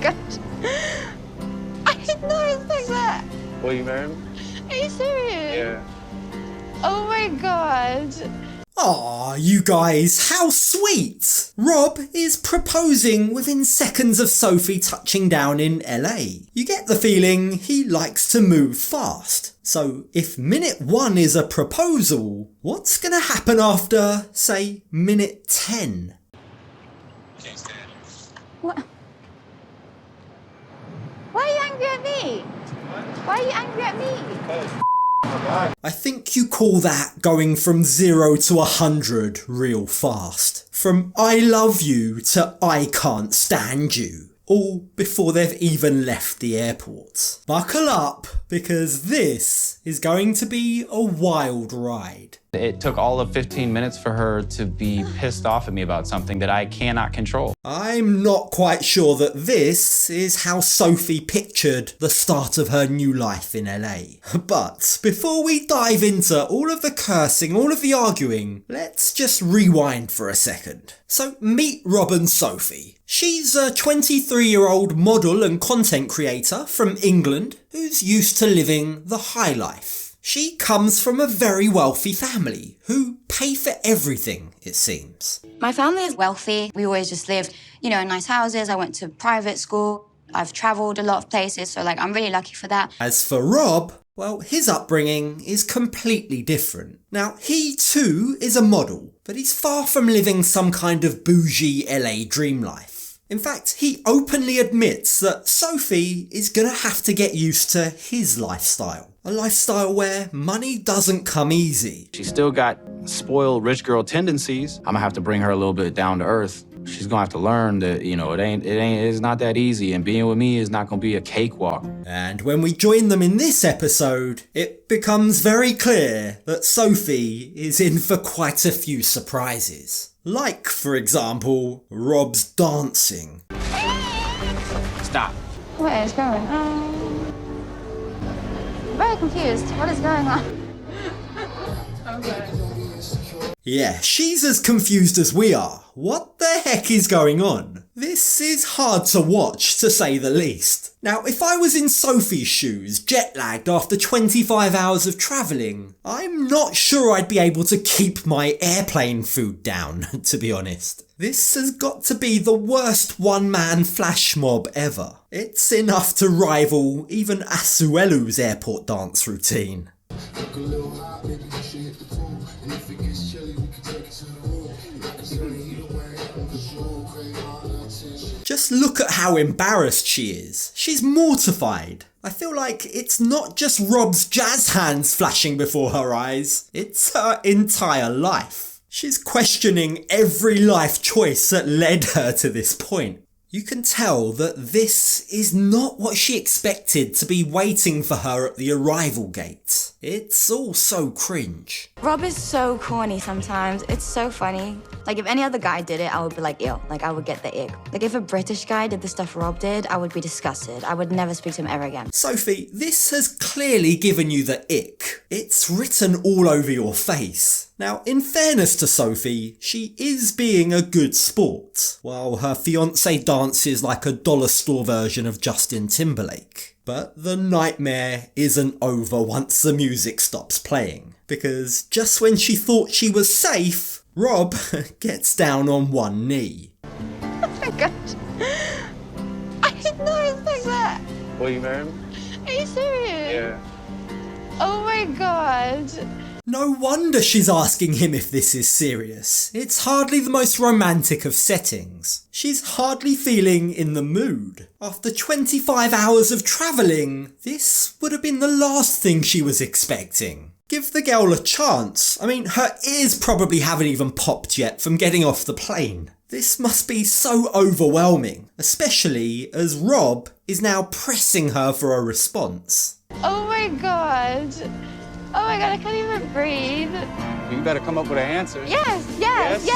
gosh. I didn't know it's like that. Will you marry me? Are you serious? Yeah. Oh my god. Aw, you guys, how sweet! Rob is proposing within seconds of Sophie touching down in LA. You get the feeling he likes to move fast. So if minute 1 is a proposal, what's gonna happen after, say, minute 10? What? Why are you angry at me? Why are you angry at me? I think you call that going from 0 to 100 real fast. From I love you to I can't stand you. All before they've even left the airport. Buckle up, because this is going to be a wild ride. It took all of 15 minutes for her to be pissed off at me about something that I cannot control. I'm not quite sure that this is how Sophie pictured the start of her new life in LA. But before we dive into all of the cursing, all of the arguing, let's just rewind for a second. So meet Rob and Sophie. She's a 23-year-old model and content creator from England who's used to living the high life. She comes from a very wealthy family who pay for everything, it seems. My family is wealthy. We always just live, in nice houses. I went to private school. I've travelled a lot of places, so I'm really lucky for that. As for Rob, well, his upbringing is completely different. Now, he too is a model, but he's far from living some kind of bougie LA dream life. In fact, he openly admits that Sophie is gonna have to get used to his lifestyle. A lifestyle where money doesn't come easy. She's still got spoiled rich girl tendencies. I'm gonna have to bring her a little bit down to earth. She's gonna have to learn that, it's not that easy, and being with me is not gonna be a cakewalk. And when we join them in this episode, it becomes very clear that Sophie is in for quite a few surprises. Like, for example, Rob's dancing. Stop. What is going on? I'm very confused. What is going on? Okay. Yeah, she's as confused as we are. What the heck is going on? This is hard to watch, to say the least. Now, if I was in Sophie's shoes, jet-lagged after 25 hours of travelling, I'm not sure I'd be able to keep my airplane food down, to be honest. This has got to be the worst one-man flash mob ever. It's enough to rival even Asuelu's airport dance routine. Just look at how embarrassed she is. She's mortified. I feel like it's not just Rob's jazz hands flashing before her eyes, it's her entire life. She's questioning every life choice that led her to this point. You can tell that this is not what she expected to be waiting for her at the arrival gate. It's all so cringe. Rob is so corny sometimes. It's so funny. If any other guy did it, I would be like, ew. I would get the ick. If a British guy did the stuff Rob did, I would be disgusted. I would never speak to him ever again. Sophie, this has clearly given you the ick. It's written all over your face. Now, in fairness to Sophie, she is being a good sport, while her fiance dances like a dollar store version of Justin Timberlake. But the nightmare isn't over once the music stops playing, because just when she thought she was safe, Rob gets down on one knee. Oh my gosh. I didn't know it's like that. Will you marry me? Are you serious? Yeah. Oh my god. No wonder she's asking him if this is serious. It's hardly the most romantic of settings. She's hardly feeling in the mood. After 25 hours of travelling, this would have been the last thing she was expecting. Give the girl a chance. I mean, her ears probably haven't even popped yet from getting off the plane. This must be so overwhelming, especially as Rob is now pressing her for a response. Oh my god. Oh my god, I can't even breathe. You better come up with an answer. Yes,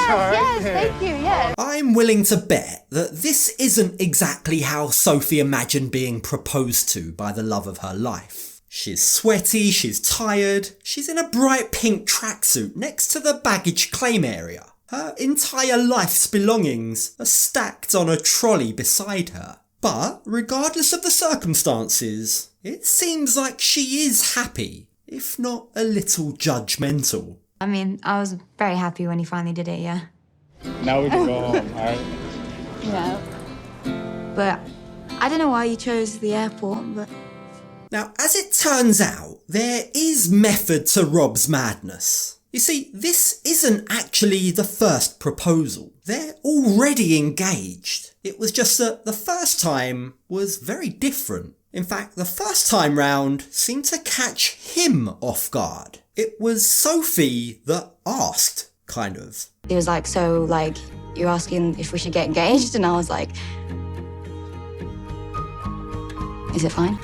all right. thank you, yes. I'm willing to bet that this isn't exactly how Sophie imagined being proposed to by the love of her life. She's sweaty, she's tired, she's in a bright pink tracksuit next to the baggage claim area. Her entire life's belongings are stacked on a trolley beside her. But regardless of the circumstances, it seems like she is happy, if not a little judgmental. I mean, I was very happy when he finally did it, yeah. Now we can go home, all right? Yeah. But I don't know why you chose the airport, but... Now, as it turns out, there is method to Rob's madness. You see, this isn't actually the first proposal. They're already engaged. It was just that the first time was very different. In fact, the first time round seemed to catch him off guard. It was Sophie that asked, kind of. He was like, so, like, you're asking if we should get engaged? And I was like, is it fine?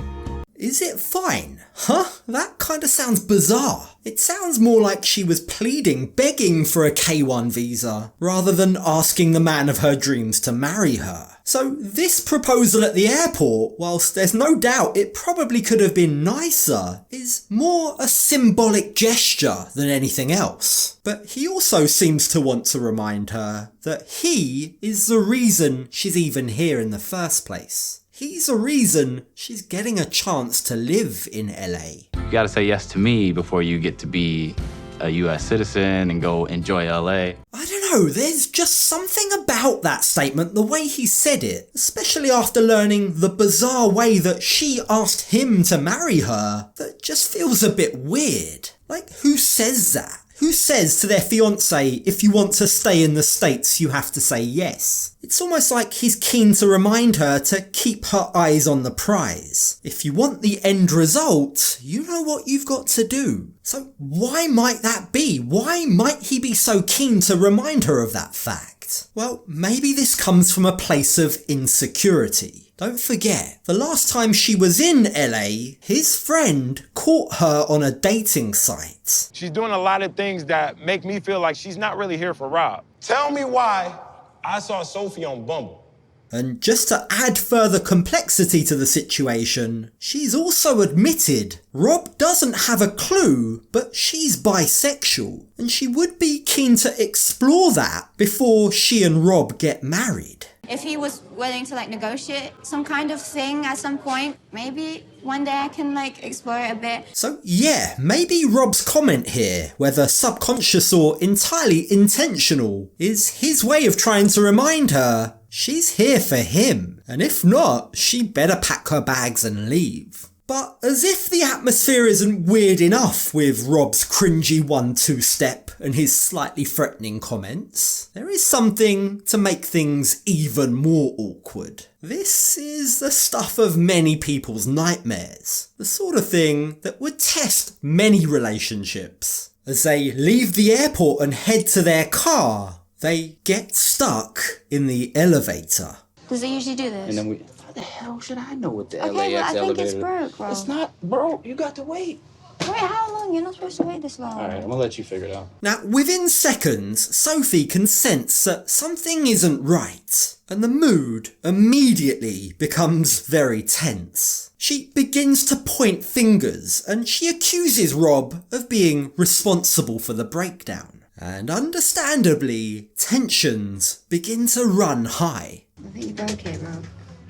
Is it fine? Huh? That kind of sounds bizarre. It sounds more like she was pleading, begging for a K1 visa, rather than asking the man of her dreams to marry her. So this proposal at the airport, whilst there's no doubt it probably could have been nicer, is more a symbolic gesture than anything else. But he also seems to want to remind her that he is the reason she's even here in the first place. He's the reason she's getting a chance to live in LA. You gotta say yes to me before you get to be a US citizen and go enjoy LA. I don't know, there's just something about that statement, the way he said it, especially after learning the bizarre way that she asked him to marry her, that just feels a bit weird. Like, who says that? Who says to their fiancé, if you want to stay in the States, you have to say yes? It's almost like he's keen to remind her to keep her eyes on the prize. If you want the end result, you know what you've got to do. So why might that be? Why might he be so keen to remind her of that fact? Well, maybe this comes from a place of insecurity. Don't forget, the last time she was in LA, his friend caught her on a dating site. She's doing a lot of things that make me feel like she's not really here for Rob. Tell me why I saw Sophie on Bumble. And just to add further complexity to the situation, she's also admitted Rob doesn't have a clue, but she's bisexual, and she would be keen to explore that before she and Rob get married. If he was willing to, like, negotiate some kind of thing at some point, maybe one day I can, like, explore it a bit. So yeah, maybe Rob's comment here, whether subconscious or entirely intentional, is his way of trying to remind her she's here for him, and if not, she better pack her bags and leave. But as if the atmosphere isn't weird enough with Rob's cringy 1-2 step and his slightly threatening comments, there is something to make things even more awkward. This is the stuff of many people's nightmares, the sort of thing that would test many relationships. As they leave the airport and head to their car, they get stuck in the elevator. Does it usually do this? And then how the hell should I know what the Okay, LAX but I think elevator it's broke, bro. It's not broke. You got to wait. Wait, how long? You're not supposed to wait this long. All right, I'm gonna let you figure it out. Now, within seconds, Sophie can sense that something isn't right, and the mood immediately becomes very tense. She begins to point fingers, and she accuses Rob of being responsible for the breakdown. And understandably, tensions begin to run high. I think you broke it, bro.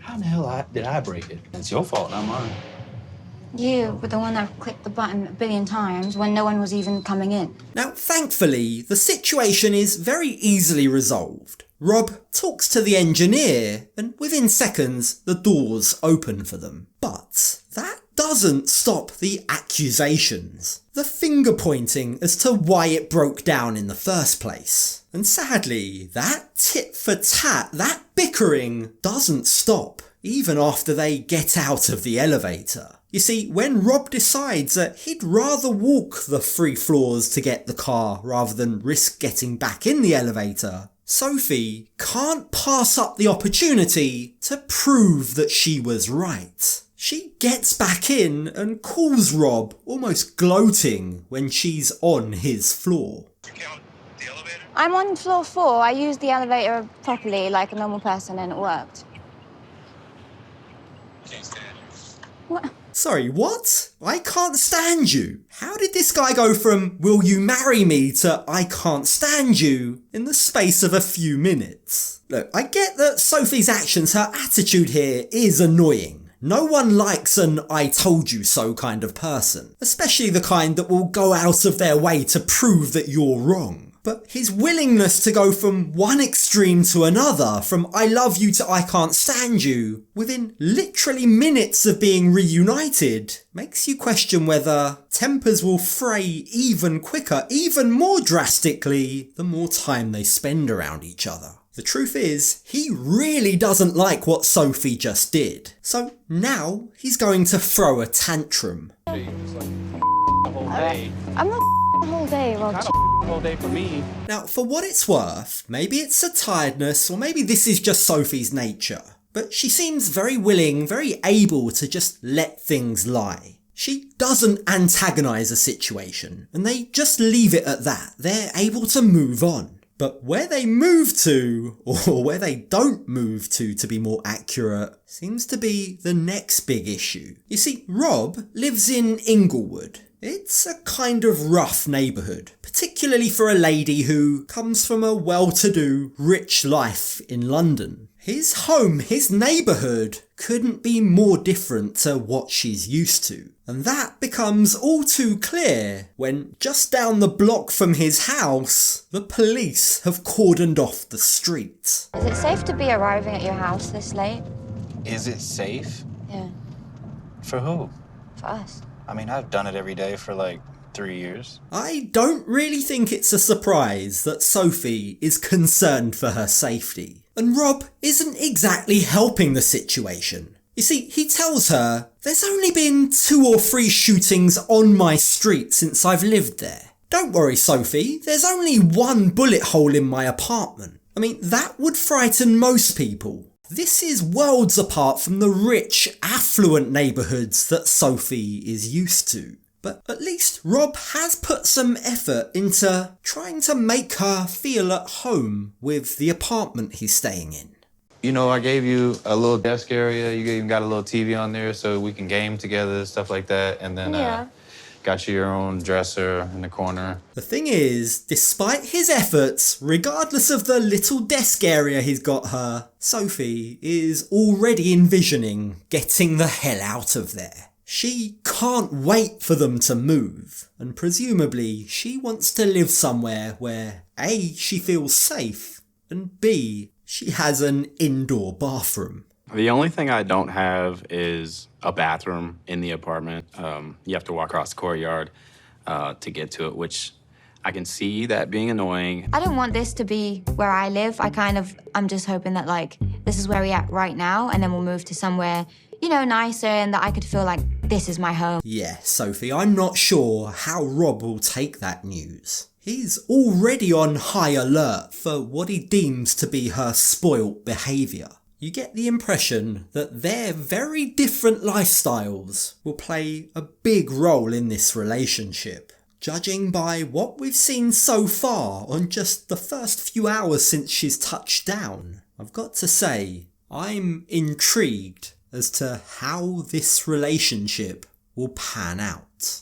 How in the hell did I break it? It's your fault, not mine. You were the one that clicked the button a billion times when no one was even coming in. Now, thankfully, the situation is very easily resolved. Rob talks to the engineer, and within seconds, the doors open for them. But that doesn't stop the accusations, the finger pointing as to why it broke down in the first place. And sadly, that tit for tat, that bickering doesn't stop, even after they get out of the elevator. You see, when Rob decides that he'd rather walk the 3 floors to get the car rather than risk getting back in the elevator, Sophie can't pass up the opportunity to prove that she was right. She gets back in and calls Rob, almost gloating, when she's on his floor. I'm on floor 4. I used the elevator properly like a normal person and it worked. What? Sorry, what? I can't stand you. How did this guy go from will you marry me to I can't stand you in the space of a few minutes? Look, I get that Sophie's actions, her attitude here is annoying. No one likes an I told you so kind of person, especially the kind that will go out of their way to prove that you're wrong. But his willingness to go from one extreme to another, from I love you to I can't stand you, within literally minutes of being reunited, makes you question whether tempers will fray even quicker, even more drastically, the more time they spend around each other. The truth is, he really doesn't like what Sophie just did. So now he's going to throw a tantrum. The whole day. I'm not the whole day, Rob. Not a whole day for me. Now, for what it's worth, maybe it's a tiredness, or maybe this is just Sophie's nature, but she seems very willing, very able to just let things lie. She doesn't antagonise a situation, and they just leave it at that. They're able to move on. But where they move to, or where they don't move to be more accurate, seems to be the next big issue. You see, Rob lives in Inglewood. It's a kind of rough neighbourhood, particularly for a lady who comes from a well-to-do, rich life in London. His home, his neighbourhood, couldn't be more different to what she's used to. And that becomes all too clear when, just down the block from his house, the police have cordoned off the street. Is it safe to be arriving at your house this late? Is it safe? Yeah, For who? for us. I mean, I've done it every day for like 3 years. I don't really think it's a surprise that Sophie is concerned for her safety. And Rob isn't exactly helping the situation. You see, he tells her, there's only been 2 or 3 shootings on my street since I've lived there. Don't worry, Sophie, there's only 1 bullet hole in my apartment. I mean, that would frighten most people. This is worlds apart from the rich, affluent neighbourhoods that Sophie is used to. But at least Rob has put some effort into trying to make her feel at home with the apartment he's staying in. You know, I gave you a little desk area. You even got a little TV on there so we can game together, stuff like that. And then got you your own dresser in the corner. The thing is, despite his efforts, regardless of the little desk area he's got her, Sophie is already envisioning getting the hell out of there. She can't wait for them to move, and presumably she wants to live somewhere where A, she feels safe, and B, she has an indoor bathroom. The only thing I don't have is a bathroom in the apartment. You have to walk across the courtyard to get to it, which I can see that being annoying. I don't want this to be where I live. I'm just hoping that, like, this is where we're at right now, and then we'll move to somewhere, you know, nicer, and that I could feel like this is my home. Yeah, Sophie, I'm not sure how Rob will take that news. He's already on high alert for what he deems to be her spoilt behaviour. You get the impression that their very different lifestyles will play a big role in this relationship. Judging by what we've seen so far on just the first few hours since she's touched down, I've got to say, I'm intrigued as to how this relationship will pan out.